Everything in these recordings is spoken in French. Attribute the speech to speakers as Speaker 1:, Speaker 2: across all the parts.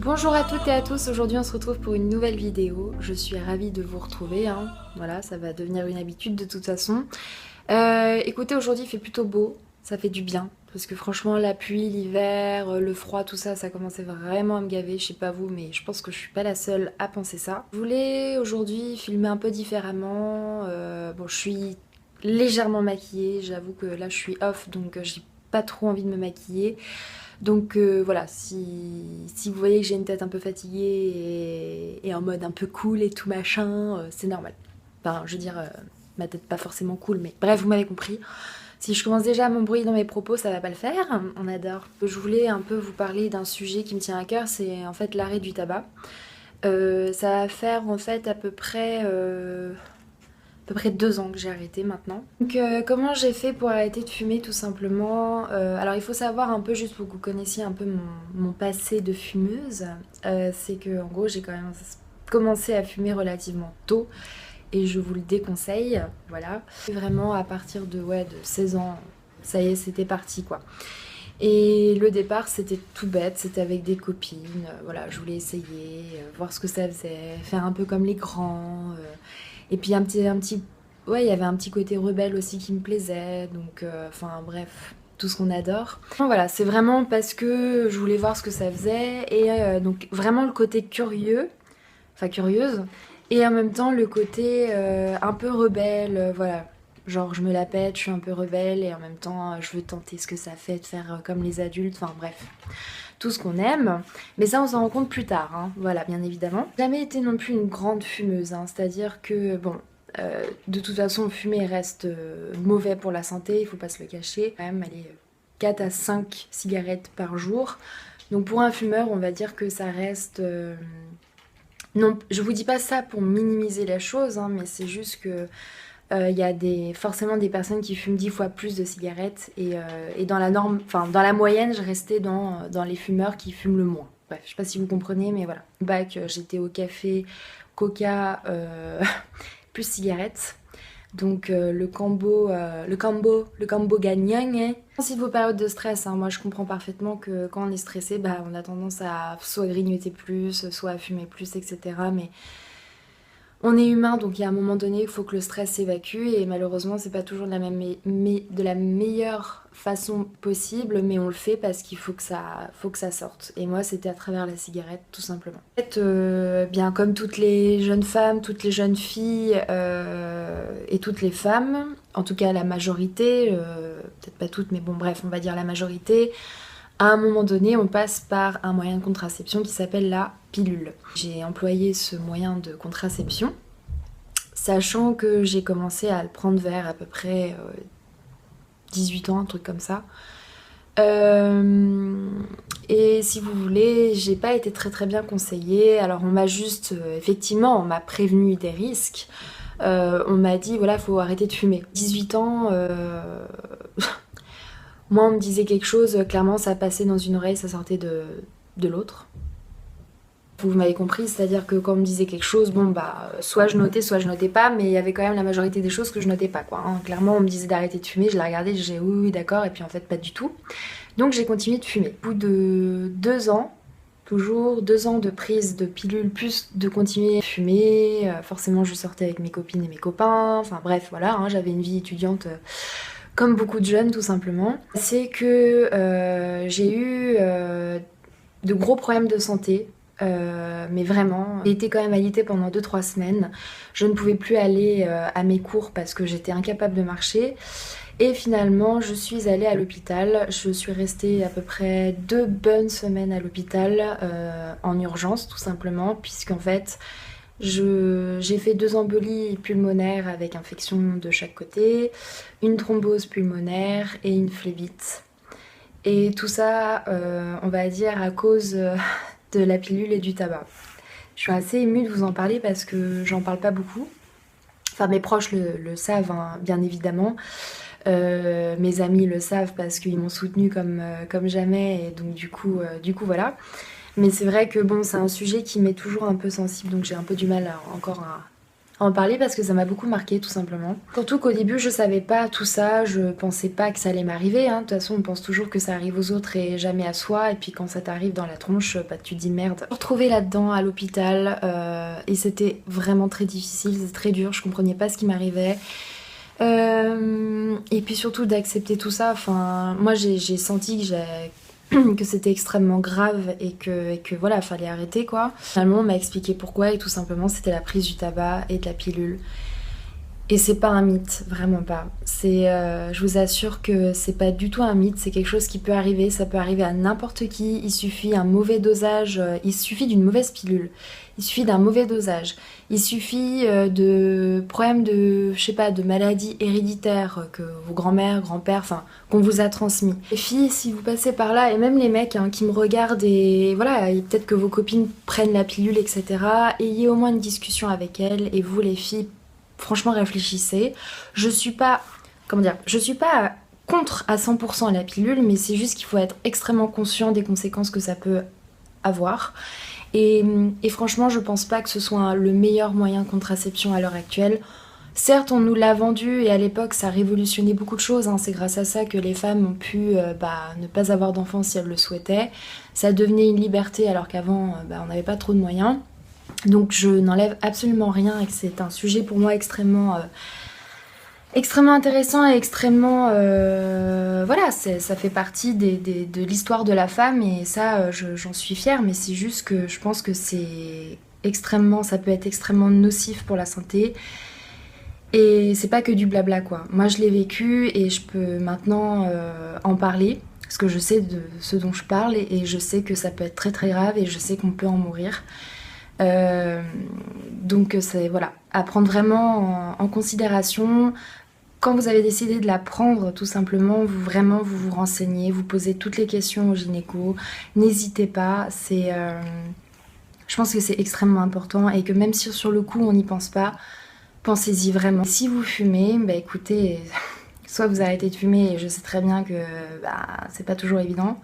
Speaker 1: Bonjour à toutes et à tous, aujourd'hui on se retrouve pour une nouvelle vidéo. Je suis ravie de vous retrouver, hein. Voilà, ça va devenir une habitude de toute façon. Écoutez, aujourd'hui il fait plutôt beau, ça fait du bien. Parce que franchement la pluie, l'hiver, le froid, tout ça, ça commençait vraiment à me gaver. Je sais pas vous, mais je pense que je suis pas la seule à penser ça. Je voulais aujourd'hui filmer un peu différemment. Bon, je suis légèrement maquillée, j'avoue que là je suis off, donc j'ai pas trop envie de me maquiller. Donc voilà, si vous voyez que j'ai une tête un peu fatiguée et en mode un peu cool et tout machin, c'est normal. Enfin, je veux dire, ma tête pas forcément cool, mais bref, vous m'avez compris. Si je commence déjà à m'embrouiller dans mes propos, ça va pas le faire, on adore. Je voulais un peu vous parler d'un sujet qui me tient à cœur, c'est en fait l'arrêt du tabac. Ça va faire en fait à peu près 2 ans que j'ai arrêté maintenant. Donc comment j'ai fait pour arrêter de fumer tout simplement. Alors il faut savoir un peu, juste pour que vous connaissiez un peu mon passé de fumeuse, c'est que en gros j'ai quand même commencé à fumer relativement tôt et je vous le déconseille, voilà. Vraiment à partir de 16 ans, ça y est, c'était parti quoi. Et le départ c'était tout bête, c'était avec des copines, voilà, je voulais essayer, voir ce que ça faisait, faire un peu comme les grands. Et puis ouais, il y avait un petit côté rebelle aussi qui me plaisait, donc enfin bref, tout ce qu'on adore. Donc, voilà, c'est vraiment parce que je voulais voir ce que ça faisait, et donc vraiment le côté curieux, enfin curieuse, et en même temps le côté un peu rebelle, voilà. Genre je me la pète, je suis un peu rebelle, et en même temps je veux tenter ce que ça fait de faire comme les adultes, enfin bref. Tout ce qu'on aime, mais ça on s'en rend compte plus tard, hein. Voilà, bien évidemment. J'ai jamais été non plus une grande fumeuse, hein. C'est-à-dire que, bon, de toute façon, fumer reste mauvais pour la santé, il faut pas se le cacher. Quand même, allez, 4 à 5 cigarettes par jour. Donc pour un fumeur, on va dire que ça reste... Non, je vous dis pas ça pour minimiser la chose, hein, mais c'est juste que il y a forcément des personnes qui fument 10 fois plus de cigarettes et dans la norme, enfin dans la moyenne, je restais dans les fumeurs qui fument le moins. Bref, je sais pas si vous comprenez, mais voilà. Bac, j'étais au café, coca, plus cigarettes. Donc le combo gagnant. Hein. C'est vos périodes de stress, hein. Moi je comprends parfaitement que quand on est stressé, bah, on a tendance à soit grignoter plus, soit à fumer plus, etc. Mais on est humain, donc il y a un moment donné, il faut que le stress s'évacue et malheureusement, c'est pas toujours de de la meilleure façon possible, mais on le fait parce qu'il faut que ça sorte. Et moi, c'était à travers la cigarette, tout simplement. En fait, bien comme toutes les jeunes femmes, toutes les jeunes filles et toutes les femmes, en tout cas la majorité, peut-être pas toutes, mais bon, bref, on va dire la majorité. À un moment donné, on passe par un moyen de contraception qui s'appelle la pilule. J'ai employé ce moyen de contraception, sachant que j'ai commencé à le prendre vers à peu près 18 ans, un truc comme ça. Et si vous voulez, j'ai pas été très bien conseillée. Alors on m'a juste, effectivement, on m'a prévenu des risques. On m'a dit, voilà, faut arrêter de fumer. 18 ans... Moi, on me disait quelque chose, clairement, ça passait dans une oreille, ça sortait de l'autre. Vous m'avez compris, c'est-à-dire que quand on me disait quelque chose, bon bah, soit je notais pas, mais il y avait quand même la majorité des choses que je notais pas, quoi. Hein. Clairement, on me disait d'arrêter de fumer, je la regardais, je disais oui, d'accord, et puis en fait, pas du tout. Donc j'ai continué de fumer. Au bout de 2 ans, toujours 2 ans de prise de pilule, plus de continuer à fumer, forcément, je sortais avec mes copines et mes copains, enfin bref, voilà, hein, j'avais une vie étudiante. Comme beaucoup de jeunes tout simplement, c'est que j'ai eu de gros problèmes de santé, mais vraiment, j'ai été quand même alitée pendant 2-3 semaines. Je ne pouvais plus aller à mes cours parce que j'étais incapable de marcher. Et finalement, je suis allée à l'hôpital. Je suis restée à peu près 2 bonnes semaines à l'hôpital en urgence tout simplement, puisqu'en fait, j'ai fait 2 embolies pulmonaires avec infection de chaque côté, une thrombose pulmonaire et une phlébite. Et tout ça, on va dire, à cause de la pilule et du tabac. Je suis assez émue de vous en parler parce que j'en parle pas beaucoup. Enfin, mes proches le savent, hein, bien évidemment. Mes amis le savent parce qu'ils m'ont soutenue comme jamais. Et donc, du coup, voilà. Mais c'est vrai que bon, c'est un sujet qui m'est toujours un peu sensible, donc j'ai un peu du mal encore en parler parce que ça m'a beaucoup marqué tout simplement. Surtout qu'au début je savais pas tout ça, je pensais pas que ça allait m'arriver, hein. De toute façon on pense toujours que ça arrive aux autres et jamais à soi, et puis quand ça t'arrive dans la tronche, bah tu te dis merde. Je me retrouvais là-dedans à l'hôpital et c'était vraiment très difficile, c'était très dur, je comprenais pas ce qui m'arrivait. Et puis surtout d'accepter tout ça, enfin moi j'ai senti que c'était extrêmement grave et que voilà, fallait arrêter quoi. Finalement, on m'a expliqué pourquoi et tout simplement c'était la prise du tabac et de la pilule. Et c'est pas un mythe, vraiment pas. Je vous assure que c'est pas du tout un mythe, c'est quelque chose qui peut arriver, ça peut arriver à n'importe qui, il suffit un mauvais dosage, il suffit d'une mauvaise pilule, il suffit d'un mauvais dosage, il suffit de problèmes de, je sais pas, de maladies héréditaires que vos grands-mères, grands-pères, enfin, qu'on vous a transmis. Les filles, si vous passez par là, et même les mecs hein, qui me regardent et voilà, et peut-être que vos copines prennent la pilule, etc., ayez au moins une discussion avec elles, et vous les filles, franchement réfléchissez. Je suis pas, comment dire, je suis pas contre à 100% la pilule, mais c'est juste qu'il faut être extrêmement conscient des conséquences que ça peut avoir. Et franchement, je pense pas que ce soit le meilleur moyen de contraception à l'heure actuelle. Certes, on nous l'a vendu et à l'époque, ça a révolutionné beaucoup de choses. Hein. C'est grâce à ça que les femmes ont pu ne pas avoir d'enfants si elles le souhaitaient. Ça devenait une liberté alors qu'avant, on n'avait pas trop de moyens. Donc je n'enlève absolument rien et que c'est un sujet pour moi extrêmement intéressant et extrêmement... voilà, ça fait partie de l'histoire de la femme et ça, j'en suis fière, mais c'est juste que je pense que ça peut être extrêmement nocif pour la santé. Et c'est pas que du blabla quoi. Moi je l'ai vécu et je peux maintenant en parler. Parce que je sais de ce dont je parle et je sais que ça peut être très très grave et je sais qu'on peut en mourir. Donc c'est voilà, à prendre vraiment en considération. Quand vous avez décidé de la prendre, tout simplement, vous vous renseignez, vous posez toutes les questions au gynéco. N'hésitez pas, je pense que c'est extrêmement important et que même si sur le coup on n'y pense pas, pensez-y vraiment. Si vous fumez, bah écoutez, soit vous arrêtez de fumer et je sais très bien que c'est pas toujours évident,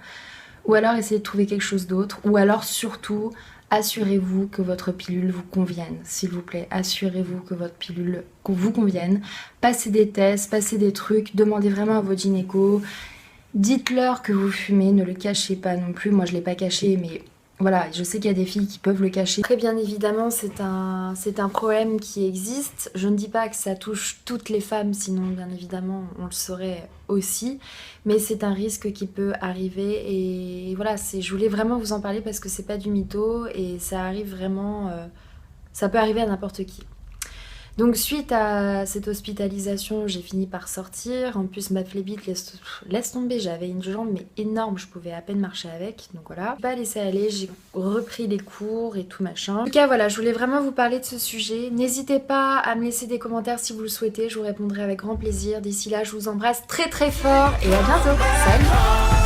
Speaker 1: ou alors essayez de trouver quelque chose d'autre, ou alors surtout assurez-vous que votre pilule vous convienne, s'il vous plaît, assurez-vous que votre pilule vous convienne, passez des tests, passez des trucs, demandez vraiment à votre gynéco, dites-leur que vous fumez, ne le cachez pas non plus, moi je l'ai pas caché mais voilà, je sais qu'il y a des filles qui peuvent le cacher. Très bien évidemment, c'est un problème qui existe. Je ne dis pas que ça touche toutes les femmes, sinon bien évidemment on le saurait aussi. Mais c'est un risque qui peut arriver et voilà, je voulais vraiment vous en parler parce que c'est pas du mytho et ça arrive vraiment, ça peut arriver à n'importe qui. Donc suite à cette hospitalisation, j'ai fini par sortir. En plus ma phlébite, laisse tomber, j'avais une jambe mais énorme, je pouvais à peine marcher avec. Donc voilà, j'ai pas laissé aller, j'ai repris les cours et tout machin. En tout cas voilà, je voulais vraiment vous parler de ce sujet. N'hésitez pas à me laisser des commentaires si vous le souhaitez, je vous répondrai avec grand plaisir. D'ici là, je vous embrasse très très fort et à bientôt. Salut!